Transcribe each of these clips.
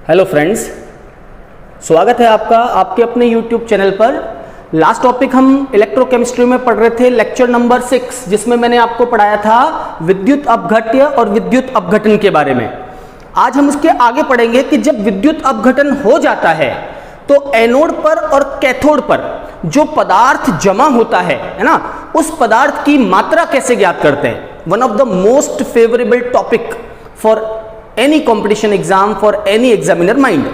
Hello friends, स्वागत है आपका आपके अपने YouTube चैनल पर। लास्ट टॉपिक हम इलेक्ट्रोकेमिस्ट्री में पढ़ रहे थे, लेक्चर नंबर 6, जिसमें मैंने आपको पढ़ाया था विद्युत अपघट्य और विद्युत अपघटन के बारे में। आज हम उसके आगे पढ़ेंगे कि जब विद्युत अपघटन हो जाता है तो एनोड पर और कैथोड पर जो पदार्थ जमा होता है ना, उस पदार्थ की मात्रा कैसे ज्ञात करते हैं। One of the most favourable topic for any competition exam, for any examiner mind.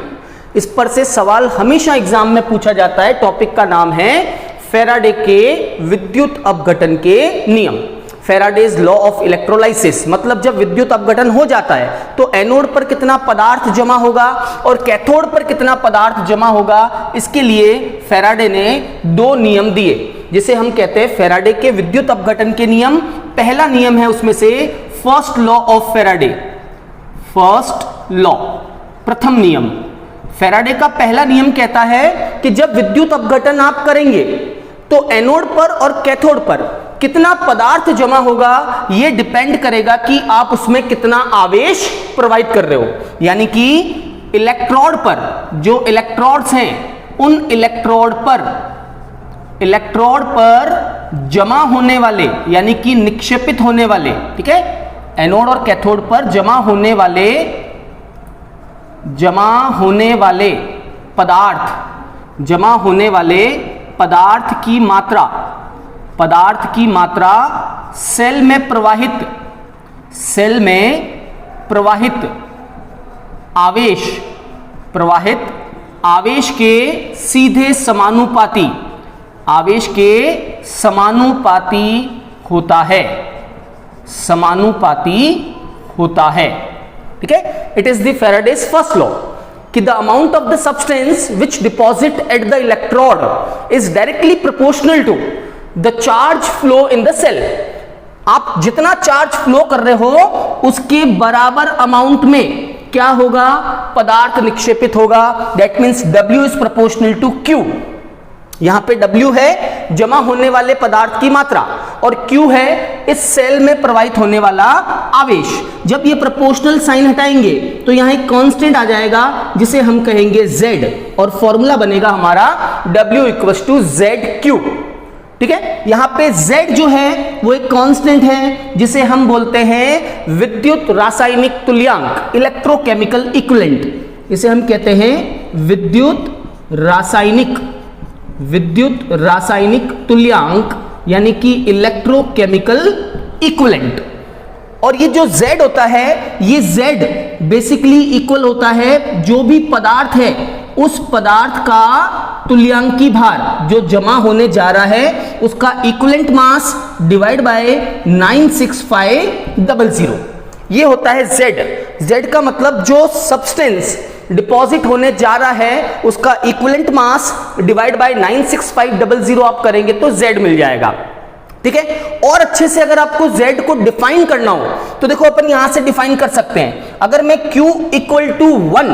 इस पर से सवाल हमेशा एग्जाम में पूछा जाता है। टॉपिक का नाम है फैराडे के विद्युत अपघटन के नियम, फैराडेज लॉ ऑफ इलेक्ट्रोलाइसिस। मतलब जब विद्युत अपघटन हो जाता है तो एनोड पर कितना पदार्थ जमा होगा और कैथोड पर कितना पदार्थ जमा होगा, इसके लिए फैराडे ने दो नियम दिए, जिसे हम कहते हैं फैराडे के विद्युत अपघटन के नियम। पहला नियम है उसमें से first law of Faraday, first law, प्रथम नियम। फैराडे का पहला नियम कहता है कि जब विद्युत अपघटन आप करेंगे तो एनोड पर और कैथोड पर कितना पदार्थ जमा होगा, यह डिपेंड करेगा कि आप उसमें कितना आवेश प्रोवाइड कर रहे हो। यानी कि इलेक्ट्रोड पर, जो इलेक्ट्रोड्स हैं, उन इलेक्ट्रोड पर जमा होने वाले, यानी कि निक्षेपित होने वाले, ठीक है, एनोड और कैथोड पर जमा होने पदार्थ की मात्रा सेल में प्रवाहित आवेश के सीधे समानुपाती होता है, ठीक है। It is the Faraday's first law कि the amount of the substance which deposit at the electrode is directly proportional to the charge flow in the cell. आप जितना चार्ज फ्लो कर रहे हो उसके बराबर अमाउंट में क्या होगा, पदार्थ निक्षेपित होगा। That means W is proportional to Q। यहां पे W है जमा होने वाले पदार्थ की मात्रा और Q है इस सेल में प्रवाहित होने वाला आवेश। जब ये प्रोपोर्शनल साइन हटाएंगे तो यहां एक कांस्टेंट आ जाएगा जिसे हम कहेंगे Z, और फॉर्मूला बनेगा हमारा W इक्वल्स टू ZQ, ठीक है। यहां पे Z जो है वो एक कांस्टेंट है जिसे हम बोलते हैं विद्युत रासायनिक तुल्यांक, इलेक्ट्रोकेमिकल इक्विवेलेंट। इसे हम कहते हैं विद्युत रासायनिक तुल्यांक, यानी कि इलेक्ट्रोकेमिकल इक्विवेलेंट। और ये जो Z होता है, ये Z बेसिकली इक्वल होता है जो भी पदार्थ है उस पदार्थ का तुल्यांकी भार जो जमा होने जा रहा है उसका इक्विवेलेंट मास डिवाइड बाय 96500। ये होता है Z का मतलब जो सब्सटेंस डिपॉजिट होने जा रहा है उसका इक्विवेलेंट मास डिवाइड बाय 96500 आप करेंगे तो Z मिल जाएगा, ठीक है। और अच्छे से अगर आपको Z को डिफाइन करना हो तो देखो अपन यहां से डिफाइन कर सकते हैं। अगर मैं Q इक्वल टू 1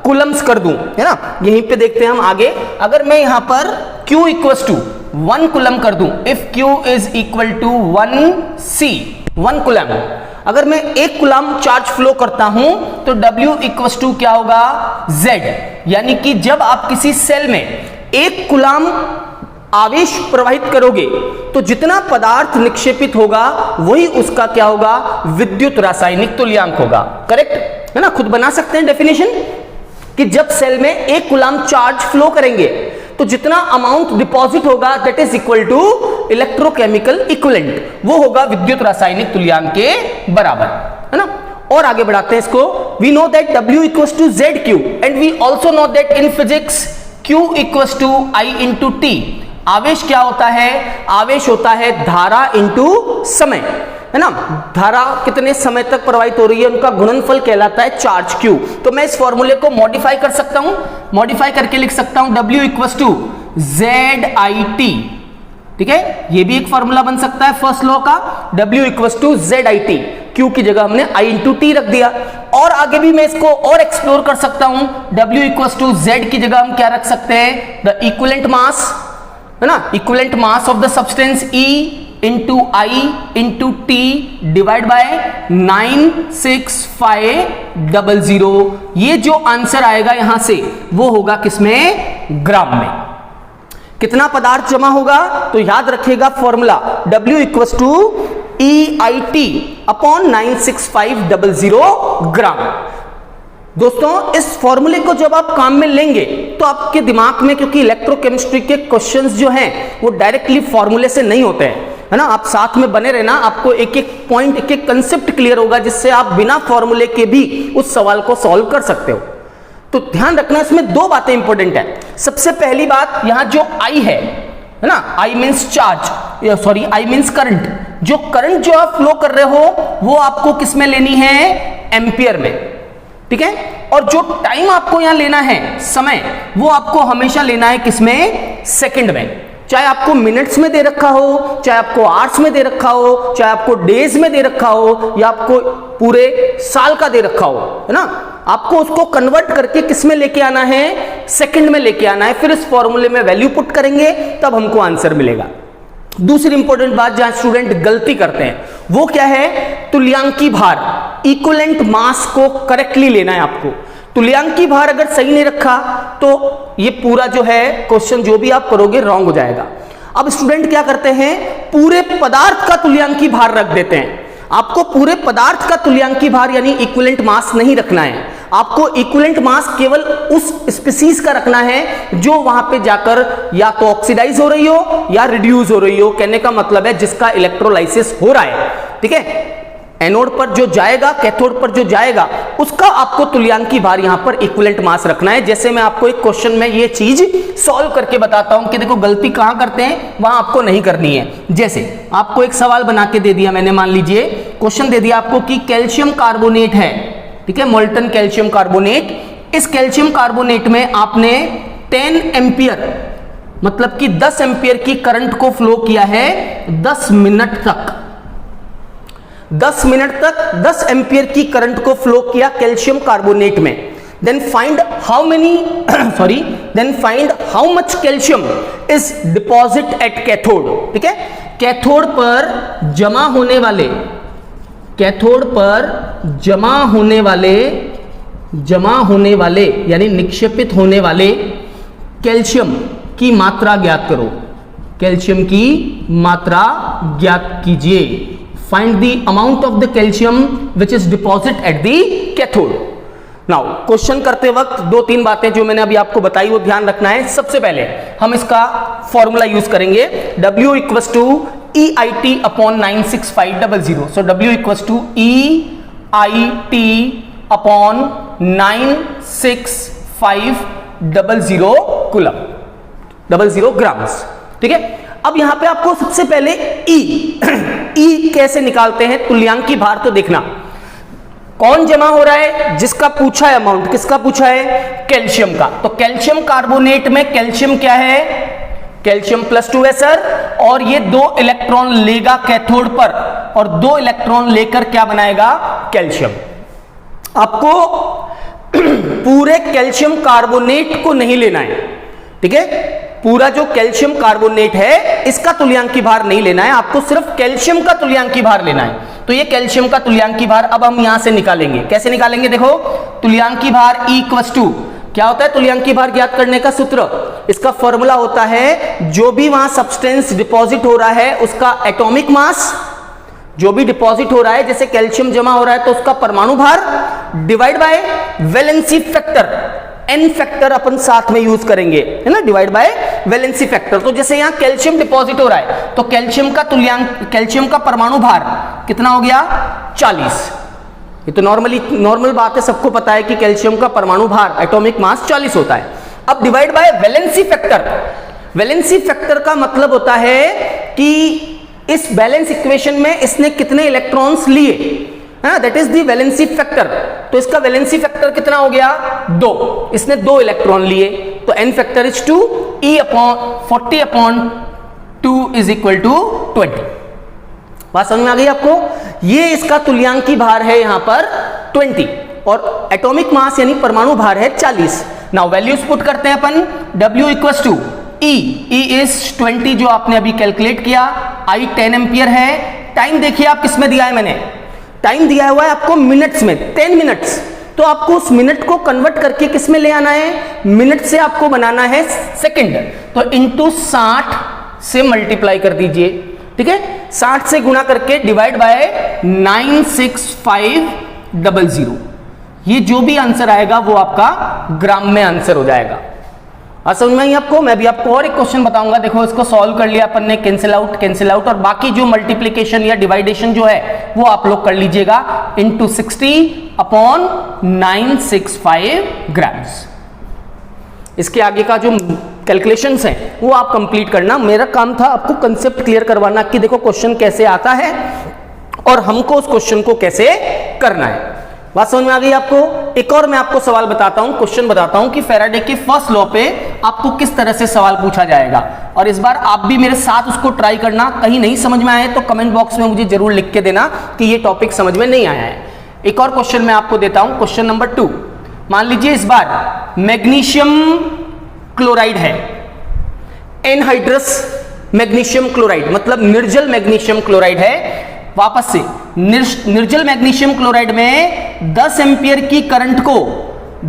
कूलम्स कर दूं, है ना, यहीं पे देखते हैं हम आगे। अगर मैं यहां पर Q इक्वल्स टू 1 कूलम कर दूं, if Q is equal to 1 coulomb, अगर मैं 1 कूलम चार्ज फ्लो करता हूं तो W इक्वल्स टू क्या होगा, Z। यानी कि जब आप किसी सेल में 1 कूलम आवेश प्रवाहित करोगे तो जितना पदार्थ निक्षेपित होगा वही उसका क्या होगा, विद्युत रासायनिक तुल्यांक होगा। करेक्ट है ना, खुद बना सकते हैं डेफिनेशन कि जब सेल में 1 कूलम चार्ज फ्लो करेंगे तो जितना अमाउंट डिपॉजिट होगा that is equal to electrochemical equivalent, वो होगा विद्युत रासायनिक तुल्यांक के बराबर, है ना। और आगे बढ़ाते हैं इसको। We know that W equals to ZQ and we also know that in physics Q equals to I into T। आवेश क्या होता है, आवेश होता है धारा इंटू समय, है ना। धारा कितने समय तक प्रवाहित हो रही है उनका गुणनफल कहलाता है चार्ज Q। तो मैं इस फॉर्मूले को मॉडिफाई कर सकता हूं, मॉडिफाई करके लिख सकता हूं W इक्वल्स टू ZIT, ठीक है। ये भी एक फॉर्मूला बन सकता है फर्स्ट लॉ का, W equals to ZIT। Q की जगह हमने I इंटू T रख दिया। और आगे भी मैं इसको और एक्सप्लोर कर सकता हूं। W इक्वल्स टू Z की जगह हम क्या रख सकते हैं, द इक्विवेलेंट मास, है ना, equivalent mass of the substance E into I into T divide by 96500। ये जो आंसर आएगा यहां से वो होगा किसमें, ग्राम में। कितना पदार्थ जमा होगा, तो याद रखिएगा formula W equals to EIT upon 96500 gram. दोस्तों इस फॉर्मूले को जब आप काम में लेंगे तो आपके दिमाग में, क्योंकि इलेक्ट्रोकेमिस्ट्री के क्वेश्चंस जो हैं वो डायरेक्टली फॉर्मूले से नहीं होते हैं, है ना, आप साथ में बने रहना, आपको एक एक पॉइंट, एक एक कंसेप्ट क्लियर होगा जिससे आप बिना फॉर्मूले के भी उस सवाल को सॉल्व कर सकते हो। तो ध्यान रखना, इसमें दो बातें इंपॉर्टेंट है। सबसे पहली बात, यहां जो I है ना, I means charge, sorry I means current. जो करंट जो आप फ्लो कर रहे हो वो आपको किस में लेनी है, एम्पियर में, ठीक है। और जो टाइम आपको यहां लेना है, समय, वो आपको हमेशा लेना है किसमें, सेकंड में। चाहे आपको मिनट्स में दे रखा हो, चाहे आपको आवर्स में दे रखा हो, चाहे आपको डेज में दे रखा हो, या आपको पूरे साल का दे रखा हो, है ना, आपको उसको कन्वर्ट करके किस में लेके आना है, सेकंड में लेके आना है। फिर इस फॉर्मूले में वैल्यू पुट करेंगे तब हमको आंसर मिलेगा। दूसरी इंपॉर्टेंट बात जहां स्टूडेंट गलती करते हैं वो क्या है, तुल्यांकी भार, इक्विवेलेंट मास को करेक्टली लेना है आपको। तुल्यांकी भार अगर सही नहीं रखा तो ये पूरा जो है क्वेश्चन जो भी आप करोगे रॉन्ग हो जाएगा। अब स्टूडेंट क्या करते हैं, पूरे पदार्थ का तुल्यांकी भार रख देते हैं। आपको पूरे पदार्थ का तुल्यांकी भार यानी इक्विवेलेंट मास नहीं रखना है, आपको इक्विवेलेंट मास केवल उस स्पीसीज का रखना है जो वहां पे जाकर या तो ऑक्सीडाइज हो रही हो या रिड्यूस हो रही हो। कहने का मतलब है जिसका इलेक्ट्रोलाइसिस हो रहा है, ठीक है। एनोड पर जो जाएगा, कैथोड पर जो जाएगा, उसका आपको तुल्यांकी भार यहां पर इक्विवेलेंट मास रखना है। जैसे मैं आपको एक क्वेश्चन में ये चीज सॉल्व करके बताता हूं कि देखो गलती कहां करते हैं, वहां आपको नहीं करनी है। जैसे आपको एक सवाल बना के दे दिया मैंने, मान लीजिए क्वेश्चन दे दिया आपको कि कैल्शियम कार्बोनेट है, ठीक है, मोल्टन कैल्शियम कार्बोनेट। इस कैल्शियम कार्बोनेट में आपने 10 एम्पियर मतलब कि 10 एम्पियर की करंट को फ्लो किया है 10 मिनट तक। 10 मिनट तक 10 एम्पियर की करंट को फ्लो किया कैल्शियम कार्बोनेट में। Then find how much calcium is deposit at cathode, ठीक है। कैथोड पर जमा होने वाले यानी निक्षेपित होने वाले कैल्शियम की मात्रा ज्ञात करो, कैल्शियम की मात्रा ज्ञात कीजिए। Find the amount of the calcium which is deposit at the cathode. Now question करते वक्त 2-3 बातें जो मैंने अभी आपको बताई वो ध्यान रखना है। सबसे पहले हम इसका फॉर्मूला यूज करेंगे, W equals to EIT upon 96500। So W equals to EIT upon 96500 coulomb, 00 grams, ठीक है। अब यहां पे आपको सबसे पहले ई कैसे निकालते हैं, तुल्यांकी भार। तो देखना कौन जमा हो रहा है, जिसका पूछा है अमाउंट, किसका पूछा है, कैल्शियम का। तो कैल्शियम कार्बोनेट में कैल्शियम क्या है, कैल्शियम +2 है सर, और ये 2 इलेक्ट्रॉन लेगा कैथोड पर और 2 इलेक्ट्रॉन लेकर क्या बनाएगा, कैल्शियम। आपको पूरे कैल्शियम कार्बोनेट को नहीं लेना है, ठीक है। पूरा जो कैल्शियम कार्बोनेट है इसका तुल्यांकी भार नहीं लेना है, आपको सिर्फ कैल्शियम का तुल्यांकी भार लेना है। तो ये कैल्शियम का तुल्यांकी भार अब हम यहां से निकालेंगे। कैसे निकालेंगे, देखो तुल्यांकी भार E इक्वल्स टू क्या होता है, तुल्यांकी भार ज्ञात करने का सूत्र, इसका फॉर्मूला होता है जो भी वहां सब्सटेंस डिपॉजिट हो रहा है उसका एटॉमिक मास, जो भी डिपॉजिट हो रहा है, जैसे कैल्शियम जमा हो रहा है तो उसका परमाणु भार divide by valency factor, n factor अपन साथ में यूज करेंगे, है ना, डिवाइड बाय वैलेंसी फैक्टर। तो जैसे यहां कैल्शियम डिपॉजिट हो रहा है तो कैल्शियम का परमाणु भार कितना हो गया, 40। ये तो नॉर्मल बात है, सबको पता है कि कैल्शियम का परमाणु भार एटॉमिक मास 40 होता है। अब divide by valency factor, valency factor का मतलब होता है कि इस बैलेंस इक्वेशन में इसने कितने इलेक्ट्रॉन्स लिए, that is the valency factor. तो इसका वैलेंसी फैक्टर कितना हो गया, 2, इसने 2 इलेक्ट्रॉन लिए, तो n factor is 2, E upon 40/2 is equal to 20। बात समझ में आ गई आपको, ये इसका तुल्यांकी भार है यहां पर 20 और एटॉमिक मास यानी परमाणु भार है 40। नाउ वैल्यूज पुट करते हैं अपन, W equals to E is 20 जो आपने अभी कैलकुलेट किया, आई 10 एम्पियर है। टाइम देखिए आप किसमें दिया है, मैंने टाइम दिया हुआ है आपको मिनट्स में, 10 मिनट्स। तो आपको उस मिनट को कन्वर्ट करके किस में ले आना है, मिनट से आपको बनाना है सेकंड। तो इंटू 60 से मल्टीप्लाई कर दीजिए, ठीक है, 60 से गुणा करके डिवाइड बाय 96500। ये जो भी आंसर आएगा वो आपका ग्राम में आंसर हो जाएगा। समझ में आई आपको? मैं भी आपको और एक क्वेश्चन बताऊंगा, देखो इसको सॉल्व कर लिया अपन ने, कैंसिल आउट, और बाकी जो मल्टीप्लीकेशन या डिवाइडेशन जो है वो आप लोग कर लीजिएगा इंटू 60/965 ग्राम्स। इसके आगे का जो कैलकुलेशंस हैं वो आप कंप्लीट करना। मेरा काम था आपको कंसेप्ट क्लियर करवाना कि देखो क्वेश्चन कैसे आता है और हमको उस क्वेश्चन को कैसे करना है। बात समझ में आ गई आपको? एक और मैं आपको सवाल बताता हूं, क्वेश्चन बताता हूं कि फैराडे के फर्स्ट लॉ पे आपको किस तरह से सवाल पूछा जाएगा, और इस बार आप भी मेरे साथ उसको ट्राई करना। कहीं नहीं समझ में आए तो कमेंट बॉक्स में मुझे जरूर लिख के देना कि ये टॉपिक समझ में नहीं आया है। एक और क्वेश्चन मैं आपको देता हूं, क्वेश्चन नंबर 2। मान लीजिए इस बार मैग्नीशियम क्लोराइड है, एनहाइड्रस मैग्नीशियम क्लोराइड, मतलब निर्जल मैग्नीशियम क्लोराइड है। वापस से निर्जल मैग्नीशियम क्लोराइड में 10 एम्पियर की करंट को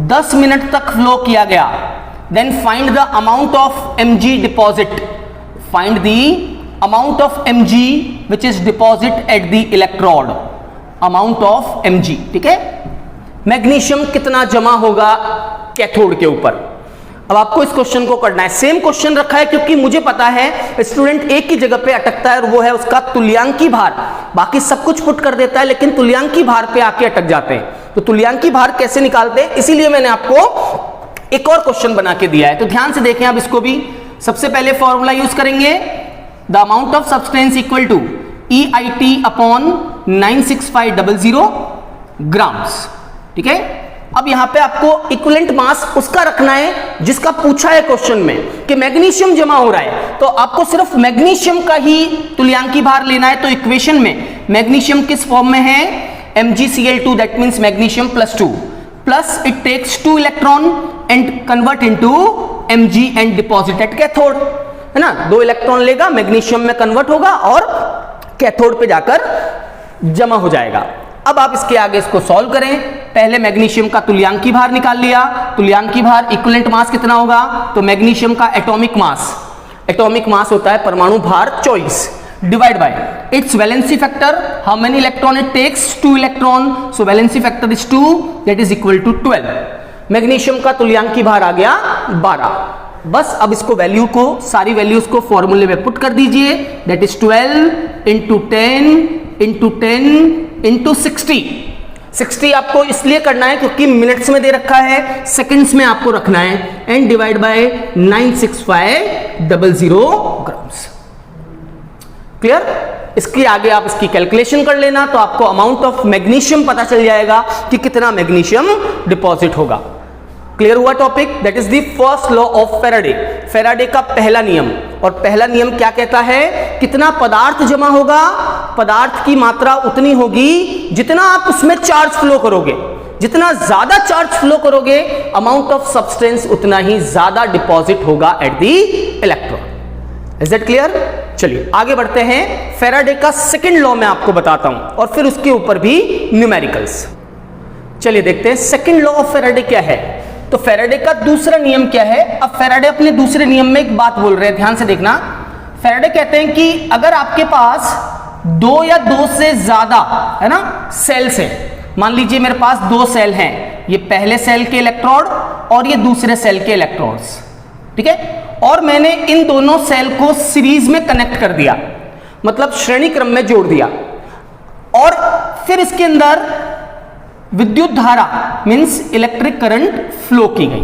10 मिनट तक फ्लो किया गया। Then find the amount of mg deposit, find the amount of mg which is deposit at the electrode, amount of mg, ठीक है। मैग्नीशियम कितना जमा होगा कैथोड के ऊपर। अब आपको इस क्वेश्चन को करना है, सेम क्वेश्चन रखा है क्योंकि मुझे पता है स्टूडेंट एक ही जगह पे अटकता है और वो है उसका तुल्यांकी भार। बाकी सब कुछ पुट कर देता है लेकिन तुल्यांकी भार पे आके अटक जाते हैं। तो तुल्यांकी भार कैसे निकालते हैं, इसीलिए मैंने आपको एक और क्वेश्चन बना के दिया है। तो ध्यान से देखें आप इसको भी। सबसे पहले फॉर्मूला यूज करेंगे, the amount of substance equal to EIT/96500 grams, ठीक है। अब यहां पे आपको इक्विवेलेंट मास उसका रखना है जिसका पूछा है क्वेश्चन में कि मैग्नीशियम जमा हो रहा है, तो आपको सिर्फ मैग्नीशियम का ही तुल्यांकी भार लेना है। तो इक्वेशन में मैग्नीशियम किस फॉर्म में है, MgCl2, that means magnesium +2, plus it takes 2 electron and convert into Mg and deposit at cathode, है ना। 2 इलेक्ट्रॉन लेगा, मैग्नीशियम में कन्वर्ट होगा और कैथोड पे जाकर जमा हो जाएगा। अब आप इसके आगे इसको सॉल्व करें। पहले मैग्नीशियम का तुल्यांकी भार निकाल लिया, तुल्यांकी भार इक्विवेलेंट मास कितना होगा, तो मैग्नीशियम का एटॉमिक मास होता है परमाणु भार 24 divide by its valency factor, how many electron it takes, 2 electron, so valency factor is 2, that is equal to 12। Magnesium का तुल्यांकी भार आ गया 12। बस अब इसको वैल्यू को, सारी वैल्यूज को फॉर्मूले में पुट कर दीजिए, that is 12 into 10 into 10 into 60 आपको इसलिए करना है क्योंकि मिनट्स में दे रखा है, सेकंड्स में आपको रखना है, and divide by 96500 grams. Clear? इसके आगे आप इसकी कैलकुलेशन कर लेना तो आपको अमाउंट ऑफ मैग्नीशियम पता चल जाएगा कि कितना मैग्नीशियम डिपॉजिट होगा। क्लियर हुआ topic? That is the first law of Faraday, Faraday का पहला नियम। और पहला नियम क्या कहता है, कितना पदार्थ जमा होगा, पदार्थ की मात्रा उतनी होगी जितना आप उसमें चार्ज फ्लो करोगे। जितना ज्यादा चार्ज फ्लो करोगे, अमाउंट ऑफ सब्सटेंस उतना ही ज्यादा डिपॉजिट होगा at the electron. Is that clear? चलिए आगे बढ़ते हैं। फैराडे का सेकंड लॉ मैं आपको बताता हूं और फिर उसके ऊपर भी न्यूमेरिकल्स। चलिए देखते हैं सेकंड लॉ ऑफ फैराडे क्या है। तो फैराडे का दूसरा नियम क्या है। अब फैराडे अपने दूसरे नियम में एक बात बोल रहे हैं, ध्यान से देखना। फैराडे कहते हैं कि अगर आपके पास 2 या 2 से ज्यादा, है ना, सेल्स हैं, मान लीजिए मेरे पास 2 सेल हैं, ये पहले सेल के इलेक्ट्रोड और ये दूसरे सेल के इलेक्ट्रोड्स, ठीक है, और मैंने इन दोनों सेल को सीरीज में कनेक्ट कर दिया, मतलब श्रेणी क्रम में जोड़ दिया, और फिर इसके अंदर विद्युत धारा मींस इलेक्ट्रिक करंट फ्लो की गई।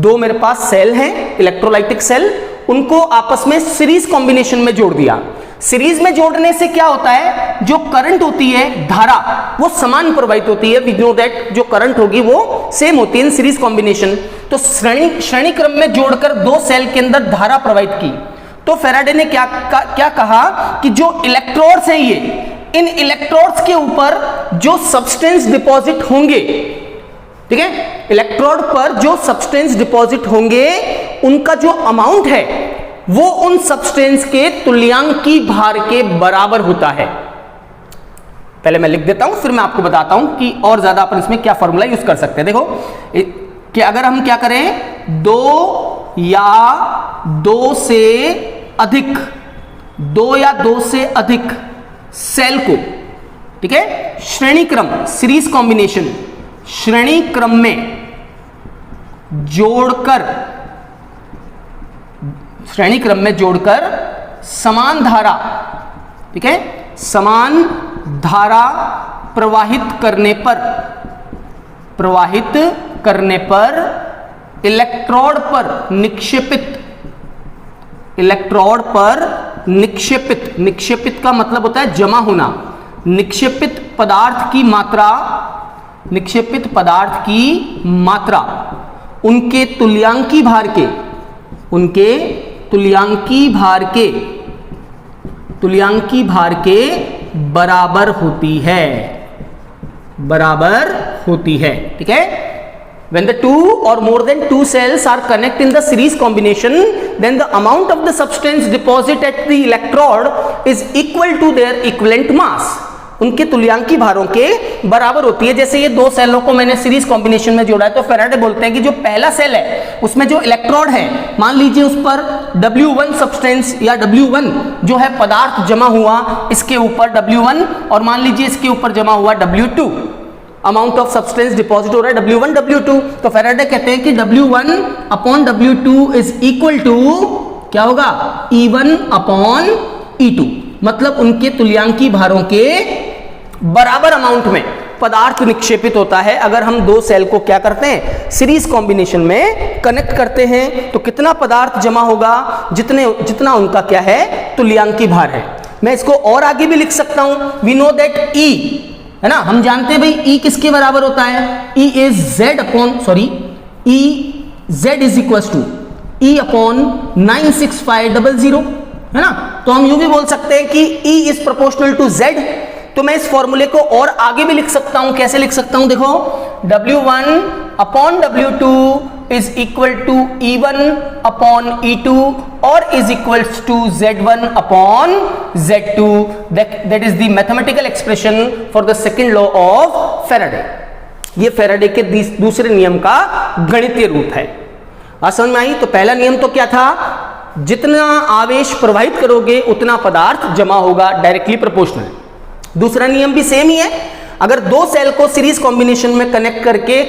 2 मेरे पास सेल हैं, इलेक्ट्रोलाइटिक सेल, उनको आपस में सीरीज कॉम्बिनेशन में जोड़ दिया। सीरीज में जोड़ने से क्या होता है, जो करंट होती है, धारा, वो समान प्रवाहित होती है। वी नो दैट जो करंट होगी वो सेम होती है इन सीरीज कॉम्बिनेशन। तो श्रेणी क्रम में जोड़कर 2 सेल के अंदर धारा प्रवाहित की। तो फैराडे ने क्या कहा कि जो इलेक्ट्रोड्स हैं, ये इन इलेक्ट्रोड्स के ऊपर जो सब्सटेंस डिपॉजिट होंगे, ठीक है, इलेक्ट्रोड पर जो सब्सटेंस डिपॉजिट होंगे उनका जो अमाउंट है वो उन सब्सटेंस के तुल्यांकी भार के बराबर होता है। पहले मैं लिख देता हूं, फिर मैं आपको बताता हूं कि और ज्यादा अपन इसमें क्या फॉर्मूला यूज कर सकते हैं। देखो कि अगर हम क्या करें, दो या दो या दो से अधिक सेल को, ठीक है, श्रेणी क्रम, सीरीज कॉम्बिनेशन, श्रेणी क्रम में जोड़कर समान धारा, ठीक है, समान धारा प्रवाहित करने पर इलेक्ट्रोड पर निक्षेपित का मतलब होता है जमा होना, निक्षेपित पदार्थ की मात्रा उनके तुल्यांकी भार के बराबर होती है, ठीक है। When the two or more than two cells are connected in the series combination, then the amount of the substance deposit at the electrode is equal to their equivalent mass. उनके तुल्यांकी भारों के बराबर होती है। जैसे ये दो सेलों को मैंने सीरीज कॉम्बिनेशन में जोड़ा है, तो फैराडे बोलते हैं कि जो पहला सेल है उसमें जो इलेक्ट्रोड है, मान लीजिए उस पर W1 सब्सटेंस या W1 जो है पदार्थ जमा हुआ इसके ऊपर W1, और मान लीजिए इसके ऊपर जमा हुआ W2, amount of substance deposit हो रहा है W1 W2। तो फैराडे कहते हैं कि W1 upon W2 is equal to क्या होगा, E1 अपॉन E2, मतलब उनके तुल्यांकी भारों के बराबर अमाउंट में पदार्थ निक्षेपित होता है। अगर हम दो सेल को क्या करते हैं, सीरीज कॉम्बिनेशन में कनेक्ट करते हैं, तो कितना पदार्थ जमा होगा, जितना उनका क्या है, तुल्यांकी भार है। मैं इसको और आगे भी लिख सकता हूं, वी नो दैट E है ना, हम जानते हैं भाई E किसके बराबर होता है, E is Z is equal to E upon 96500, है ना। तो हम यूं भी बोल सकते हैं कि E is proportional to Z। तो मैं इस फॉर्मूले को और आगे भी लिख सकता हूं, कैसे लिख सकता हूं, देखो W1 upon W2 is equal to E1 upon E2 और is equal to Z1 upon Z2। That is the mathematical expression for the second law of Faraday. ये फैराडे के दूसरे नियम का गणितीय रूप है। बात समझ में आई। तो पहला नियम तो क्या था, जितना आवेश प्रवाहित करोगे उतना पदार्थ जमा होगा, डायरेक्टली प्रोपोर्शनल। दूसरा नियम भी सेम ही है, अगर दो सेल को सीरीज कॉम्बिनेशन में कनेक्ट करके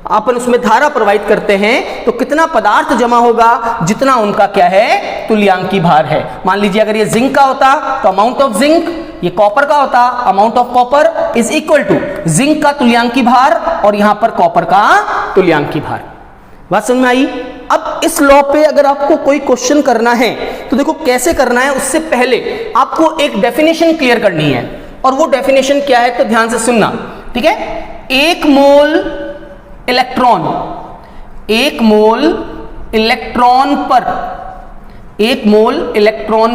अपन उसमें धारा प्रवाहित करते हैं तो कितना पदार्थ जमा होगा, जितना उनका क्या है, तुल्यांकी भार है। मान लीजिए अगर ये जिंक का होता तो अमाउंट ऑफ जिंक, ये कॉपर का होता amount of copper is equal to zinc का तुल्यांकी भार और यहां पर कॉपर का तुल्यांकी भार। बात समझ में आई। अब इस लॉ पे अगर आपको कोई क्वेश्चन करना है तो देखो कैसे करना है, उससे पहले आपको एक डेफिनेशन क्लियर करनी है, और वो डेफिनेशन क्या है तो ध्यान से सुनना, ठीक है। एक मोल इलेक्ट्रॉन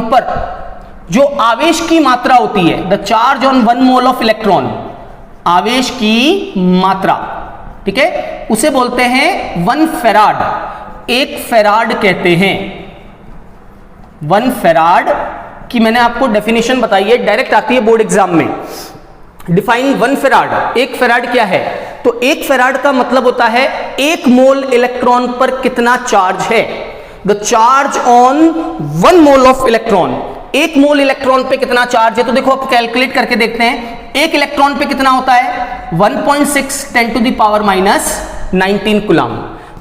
पर जो आवेश की मात्रा होती है, the charge on 1 mole of electron, आवेश की मात्रा, ठीक है, उसे बोलते हैं 1 फेराड। 1 फेराड कहते हैं। 1 फेराड की मैंने आपको डेफिनेशन बताई है, डायरेक्ट आती है बोर्ड एग्जाम में। डिफाइन 1 फेराड, 1 फेराड क्या है, तो 1 फेराड का मतलब होता है 1 मोल इलेक्ट्रॉन पर कितना चार्ज है, the charge on 1 mole of electron. 1 mole electron पे कितना चार्ज है, तो देखो आप कैलकुलेट करके देखते हैं, 1 इलेक्ट्रॉन पे कितना होता है 1.6 10 to the power minus 19 coulomb,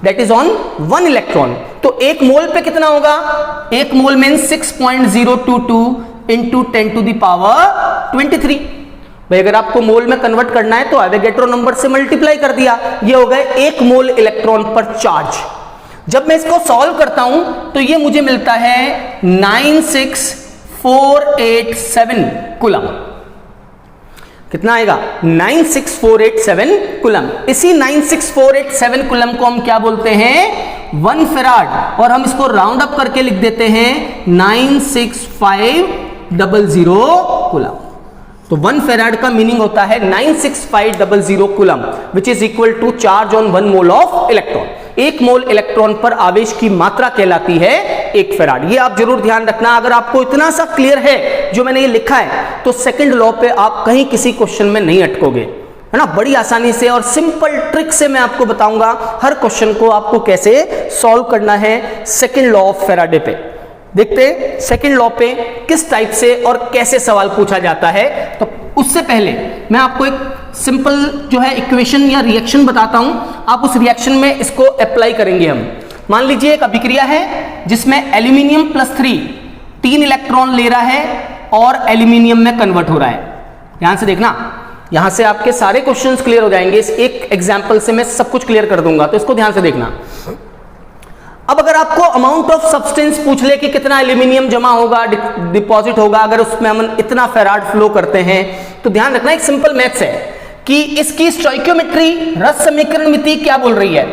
that is on 1 electron. तो 1 मोल पे कितना होगा, 1 mole means 6.022 into 10 to the power 23। भाई अगर आपको मोल में कन्वर्ट करना है तो एवोगैड्रो नंबर से मल्टीप्लाई कर दिया, ये हो गए 1 मोल इलेक्ट्रॉन पर चार्ज। जब मैं इसको सॉल्व करता हूं तो ये मुझे मिलता है 96487 कूलम। कितना आएगा, 96487 कूलम। इसी 96487 कूलम को हम क्या बोलते हैं, 1 फेराड, और हम इसको राउंड अप करके लिख देते हैं 96500 कूलम। तो 1 फेराड का मीनिंग होता है 96500 coulomb, which is equal to charge on 1 mole of electron. 1 mole electron पर आवेश की मात्रा कहलाती है 1 फेराड। ये आप जरूर ध्यान रखना। अगर आपको इतना सा क्लियर है जो मैंने ये लिखा है, तो सेकंड लॉ पे आप कहीं किसी क्वेश्चन में नहीं अटकोगे, है ना। बड़ी आसानी से और सिंपल ट्रिक से मैं आपको बताऊंगा हर क्वेश्चन को आपको कैसे सॉल्व करना है सेकंड लॉ ऑफ फेराडे पे। देखते हैं सेकंड लॉ पे किस टाइप से और कैसे सवाल पूछा जाता है। तो उससे पहले मैं आपको एक सिंपल जो है इक्वेशन या रिएक्शन बताता हूं, आप उस रिएक्शन में इसको अप्लाई करेंगे हम। मान लीजिए एक अभिक्रिया है जिसमें एल्यूमिनियम +3 3 इलेक्ट्रॉन ले रहा है और एल्यूमिनियम में कन्वर्ट हो रहा है। ध्यान से देखना, यहां से आपके सारे क्वेश्चंस क्लियर हो जाएंगे। इस एक एग्जांपल से मैं सब कुछ क्लियर कर दूंगा, तो इसको ध्यान से देखना। अब अगर आपको अमाउंट ऑफ सब्सटेंस पूछ ले कि कितना एल्यूमिनियम जमा होगा, डिपॉजिट होगा, अगर उसमें हम इतना फेराड फ्लो करते हैं, तो ध्यान रखना एक सिंपल मैथ्स है कि इसकी स्टोइकियोमेट्री रस समीकरण मिति क्या बोल रही है।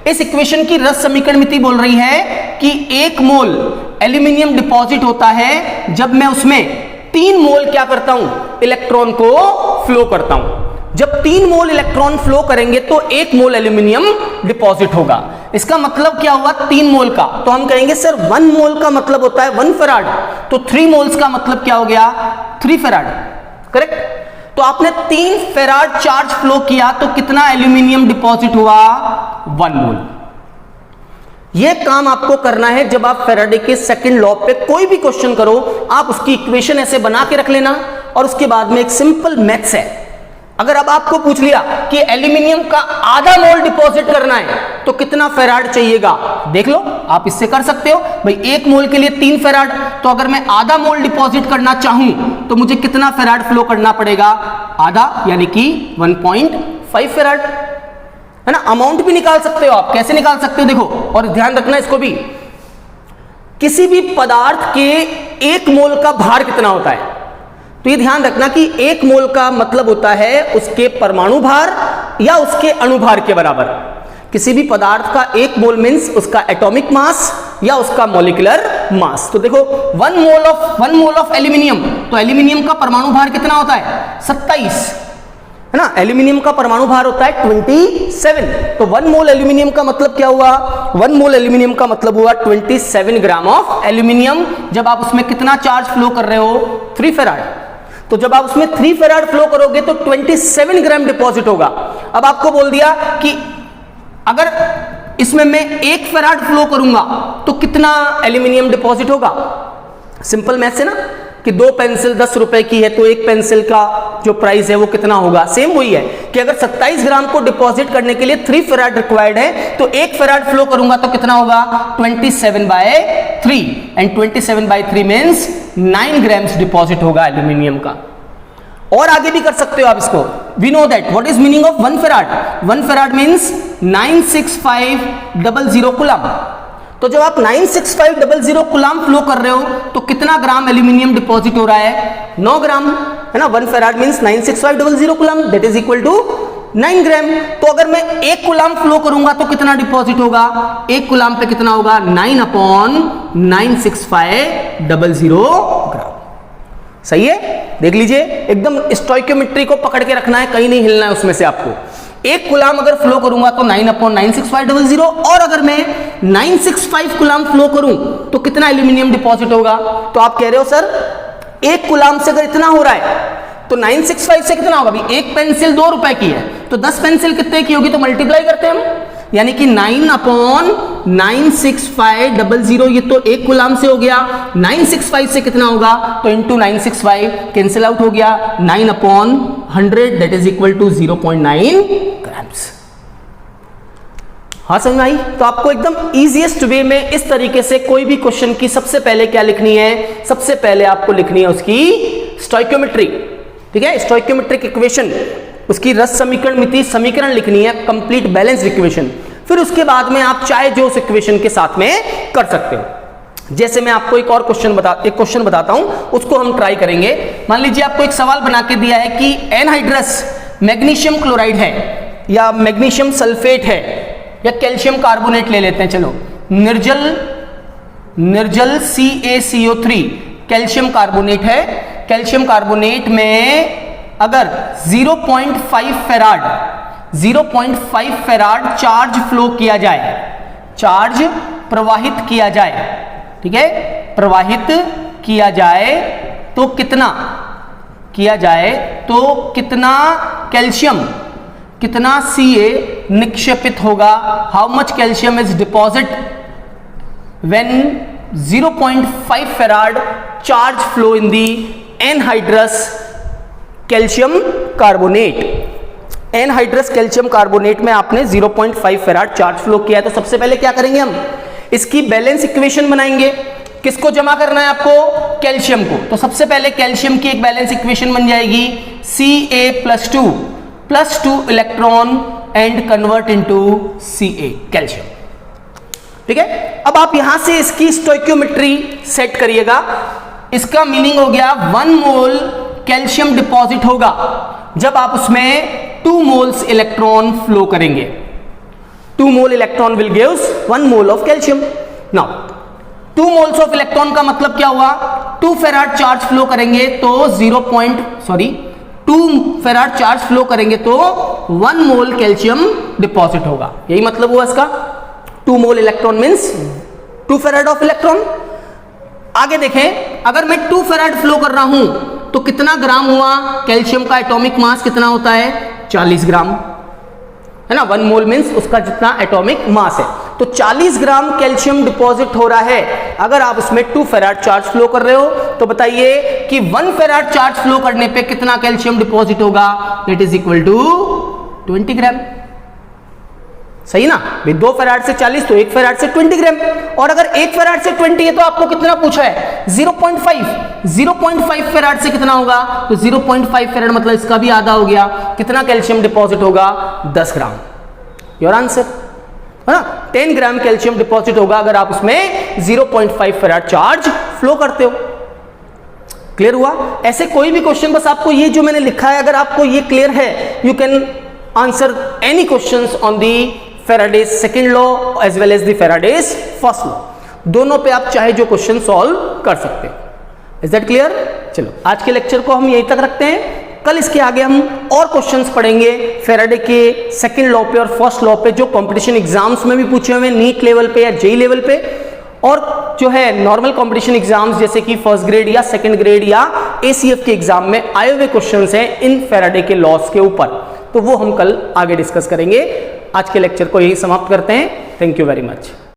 इस इक्वेशन की रस समीकरण मिति बोल रही है कि 1 मोल एल्यूमिनियम डिपॉजिट होता है जब मैं उसमें 3 मोल क्या करता हूं, इलेक्ट्रॉन को फ्लो करता हूं। जब 3 मोल इलेक्ट्रॉन फ्लो करेंगे तो 1 मोल एल्यूमिनियम डिपॉजिट होगा। इसका मतलब क्या हुआ 3 मोल का, तो हम कहेंगे सर 1 मोल का मतलब होता है 1 फेराड, तो 3 मोल्स का मतलब क्या हो गया 3 फेराड, करेक्ट। तो आपने 3 फेराड चार्ज फ्लो किया तो कितना एल्यूमिनियम डिपॉजिट हुआ 1 मोल। यह काम आपको करना है जब आप फेराडे के सेकंड लॉ पे कोई भी क्वेश्चन करो, आप उसकी इक्वेशन ऐसे बना के रख लेना और उसके बाद में एक सिंपल मैथ्स है। अगर अब आपको पूछ लिया कि एल्यूमिनियम का आधा मोल डिपॉजिट करना है तो कितना फेराड चाहिएगा, देख लो आप इससे कर सकते हो भाई। 1 मोल के लिए 3 फेराड, तो अगर मैं आधा मोल डिपॉजिट करना चाहूं तो मुझे कितना फेराड फ्लो करना पड़ेगा, आधा, यानी कि 1.5 फेराड, है ना। अमाउंट भी निकाल सकते हो आप, कैसे निकाल सकते हो देखो, और ध्यान रखना इसको भी, किसी भी पदार्थ के 1 मोल का भार कितना होता है, तो ये ध्यान रखना कि 1 मोल का मतलब होता है उसके परमाणु भार या उसके अणुभार के बराबर। किसी भी पदार्थ का 1 मोल मींस उसका एटॉमिक मास या उसका मॉलिक्यूलर मास। तो देखो 1 मोल ऑफ एल्यूमिनियम, तो एल्यूमिनियम का परमाणु भार कितना होता है 27, है ना। एल्यूमिनियम का परमाणु भार होता है 27, तो 1 मोल एल्यूमिनियम का मतलब क्या हुआ, 1 मोल एल्यूमिनियम का मतलब हुआ 27 ग्राम ऑफ एल्यूमिनियम। जब आप उसमें कितना चार्ज फ्लो कर रहे हो 3 फेराड, तो जब आप उसमें 3 फेराड फ्लो करोगे तो 27 ग्राम डिपॉजिट होगा। अब आपको बोल दिया कि अगर इसमें मैं 1 फेराड फ्लो करूंगा तो कितना एल्यूमिनियम डिपॉजिट होगा। सिंपल मैथ्स है ना कि 2 पेंसिल 10 रुपए की है तो 1 पेंसिल का जो प्राइस है वो कितना होगा, सेम वही है कि अगर 27 ग्राम को डिपॉजिट करने के लिए 3 फेराड रिक्वायर्ड है तो 1 फेराड फ्लो करूंगा तो कितना होगा 27/3, एंड 27/3 मींस 9 ग्राम्स डिपॉजिट होगा एल्यूमिनियम का। और आगे भी कर सकते हो आप इसको। We know that what is meaning of 1 farad, 1 farad means 96500 coulomb. तो जब आप 96500 कूलम फ्लो कर रहे हो तो कितना ग्राम एल्यूमिनियम डिपॉजिट हो रहा है 9 ग्राम, है ना। 1 farad means 96500 coulomb, that is equal to 9 gram. तो अगर मैं 1 कूलम फ्लो करूंगा तो कितना डिपॉजिट होगा, 1 कूलम पे कितना होगा 9/96500 ग्राम। सही है, देख लीजिए एकदम स्टोइकियोमेट्री को पकड़ के रखना है, कहीं नहीं हिलना है उसमें से आपको। 1 कूलम अगर फ्लो करूंगा तो 9/96500, और अगर मैं 965 कूलम फ्लो करूं तो कितना एल्यूमिनियम डिपॉजिट होगा। तो आप कह रहे हो सर 1 कूलम से अगर इतना हो रहा है तो 965 से कितना होगा, अभी 1 पेंसिल 2 रुपए की है तो 10 पेंसिल कितने की होगी, तो मल्टीप्लाई करते हैं हम, यानी कि 9/96500, ये तो 1 कूलम से हो गया। 965 से कितना होगा, तो इंटू 965 कैंसिल आउट हो गया, 9/100 that is equal to 0.9 grams. हाँ समझ में आई। तो आपको एकदम इजीएस्ट वे में इस तरीके से कोई भी क्वेश्चन की सबसे पहले क्या लिखनी है, सबसे पहले आपको लिखनी है उसकी स्टोइकियोमेट्री, ठीक है, स्टोइकियोमेट्रिक इक्वेशन, उसकी रस समीकरण मिति समीकरण लिखनी है, कंप्लीट बैलेंस्ड इक्वेशन। फिर उसके बाद में आप चाहे जो उस इक्वेशन के साथ में कर सकते हो। जैसे मैं आपको एक क्वेश्चन बताता हूं, उसको हम ट्राई करेंगे। मान लीजिए आपको एक सवाल बना के दिया है कि एनहाइड्रस मैग्नीशियम क्लोराइड है या मैग्नीशियम सल्फेट है या कैल्शियम कार्बोनेट ले लेते हैं, चलो निर्जल CaCO3 कैल्शियम कार्बोनेट है। कैल्शियम कार्बोनेट में अगर 0.5 फेराड चार्ज फ्लो किया जाए, चार्ज प्रवाहित किया जाए, ठीक है, प्रवाहित किया जाए तो कितना कैल्शियम, कितना Ca निक्षेपित होगा, how much calcium is deposit when 0.5 farad charge flow in the anhydrous calcium carbonate. Anhydrous calcium carbonate में आपने 0.5 farad चार्ज फ्लो किया है, तो सबसे पहले क्या करेंगे हम, इसकी बैलेंस इक्वेशन बनाएंगे। किसको जमा करना है आपको, कैल्शियम को। तो सबसे पहले कैल्शियम की एक बैलेंस इक्वेशन बन जाएगी Ca+2 electron and convert into Ca, calcium, ठीक है। अब आप यहां से इसकी स्टोइकियोमेट्री सेट करिएगा। इसका मीनिंग हो गया 1 मोल कैल्शियम डिपॉजिट होगा जब आप उसमें 2 मोल्स इलेक्ट्रॉन फ्लो करेंगे। 2 मोल electron will gives 1 mole of calcium. Now 2 moles of electron का मतलब क्या हुआ, 2 farad चार्ज फ्लो करेंगे तो 2 farad चार्ज फ्लो करेंगे तो 1 मोल कैल्शियम डिपॉजिट होगा। यही मतलब हुआ इसका। 2 मोल electron means 2 farad of electron. आगे देखें, अगर मैं 2 farad फ्लो कर रहा हूं तो कितना ग्राम हुआ, कैल्शियम का एटॉमिक मास कितना होता है, 40 ग्राम, है ना। 1 मोल मींस उसका जितना एटॉमिक मास है, तो 40 ग्राम कैल्शियम डिपॉजिट हो रहा है। अगर आप उसमें 2 farad चार्ज फ्लो कर रहे हो तो बताइए कि 1 farad चार्ज फ्लो करने पे कितना कैल्शियम डिपॉजिट होगा, दैट इज इक्वल टू 20 ग्राम। सही ना भाई, 2 farad से 40 तो 1 farad से 20 ग्राम। और अगर 1 farad से 20 है तो आपको कितना पूछा है, 0.5 farad से कितना होगा, तो 0.5 farad मतलब इसका भी आधा हो गया। कितना कैल्शियम डिपॉजिट होगा, 10 ग्राम। योर आंसर, है ना, 10 ग्राम कैल्शियम डिपॉजिट होगा अगर आप उसमें 0.5 farad चार्ज फ्लो करते हो। क्लियर हुआ। ऐसे कोई भी क्वेश्चन, बस आपको ये जो मैंने लिखा है अगर आपको ये क्लियर है, you can answer any questions on the Faraday's second law as well as the Faraday's first law। दोनों पे आप चाहे जो क्वेश्चन सॉल्व कर सकते हैं। Is that clear. चलो आज के लेक्चर को हम यहीं तक रखते हैं। कल इसके आगे हम और क्वेश्चंस पढ़ेंगे फेराडे के सेकंड लॉ पे और फर्स्ट लॉ पे, जो कंपटीशन एग्जाम्स में भी पूछे हुए हैं, नीट लेवल पे या जेई लेवल पे, और जो है नॉर्मल कंपटीशन एग्जाम्स जैसे कि फर्स्ट ग्रेड या सेकंड ग्रेड या ACF के एग्जाम में आए हुए क्वेश्चंस हैं इन फेराडे के लॉस के ऊपर। तो वो हम कल आगे डिस्कस करेंगे। आज के लेक्चर को यही समाप्त करते हैं। Thank you very much.